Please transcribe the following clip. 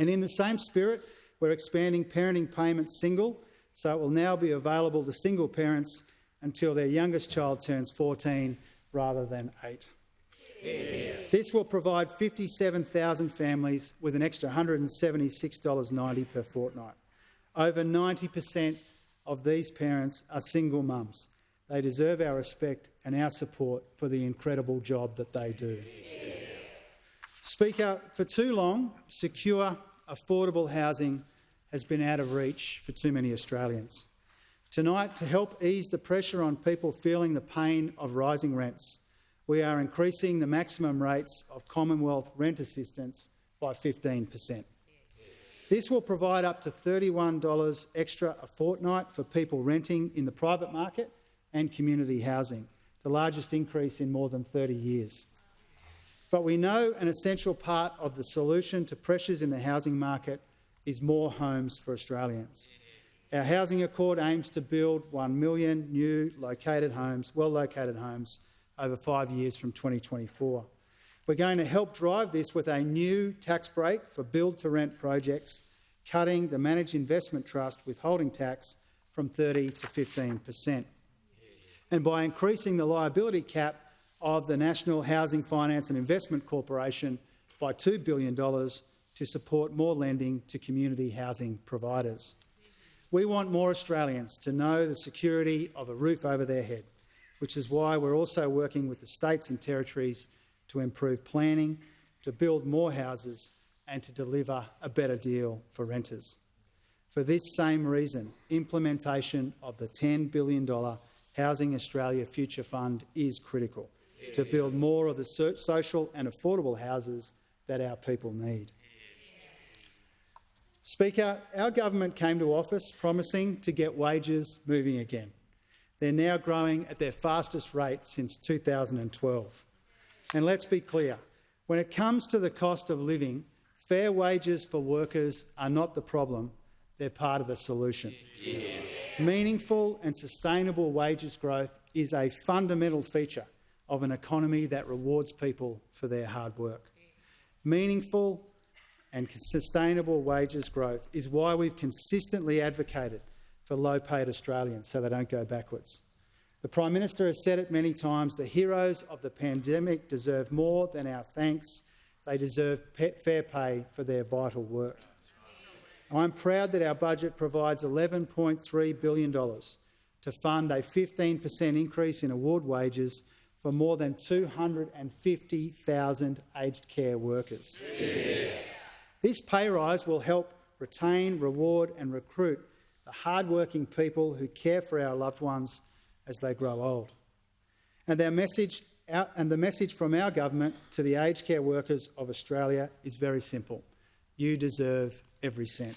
And in the same spirit, we're expanding parenting payments single, so it will now be available to single parents until their youngest child turns 14 rather than 8. Yeah. This will provide 57,000 families with an extra $176.90 per fortnight. Over 90% of these parents are single mums. They deserve our respect and our support for the incredible job that they do. Yeah. Speaker, for too long, secure, affordable housing has been out of reach for too many Australians. Tonight, to help ease the pressure on people feeling the pain of rising rents, we are increasing the maximum rates of Commonwealth rent assistance by 15%. This will provide up to $31 extra a fortnight for people renting in the private market and community housing, the largest increase in more than 30 years. But we know an essential part of the solution to pressures in the housing market is more homes for Australians. Our housing accord aims to build 1 million new well-located homes over 5 years from 2024. We're going to help drive this with a new tax break for build-to-rent projects, cutting the managed investment trust withholding tax from 30 to 15%. And by increasing the liability cap of the National Housing Finance and Investment Corporation by $2 billion to support more lending to community housing providers. We want more Australians to know the security of a roof over their head, which is why we're also working with the states and territories to improve planning, to build more houses and to deliver a better deal for renters. For this same reason, implementation of the $10 billion Housing Australia Future Fund is critical to build more of the social and affordable houses that our people need. Speaker, our government came to office promising to get wages moving again. They're now growing at their fastest rate since 2012. And let's be clear, when it comes to the cost of living, fair wages for workers are not the problem, they're part of the solution. Yeah. Meaningful and sustainable wages growth is a fundamental feature of an economy that rewards people for their hard work. Meaningful and sustainable wages growth is why we've consistently advocated for low-paid Australians so they don't go backwards. The Prime Minister has said it many times, the heroes of the pandemic deserve more than our thanks. They deserve fair pay for their vital work. I'm proud that our budget provides $11.3 billion to fund a 15% increase in award wages for more than 250,000 aged care workers. Yeah. This pay rise will help retain, reward and recruit the hard-working people who care for our loved ones as they grow old. And the message from our government to the aged care workers of Australia is very simple. You deserve every cent.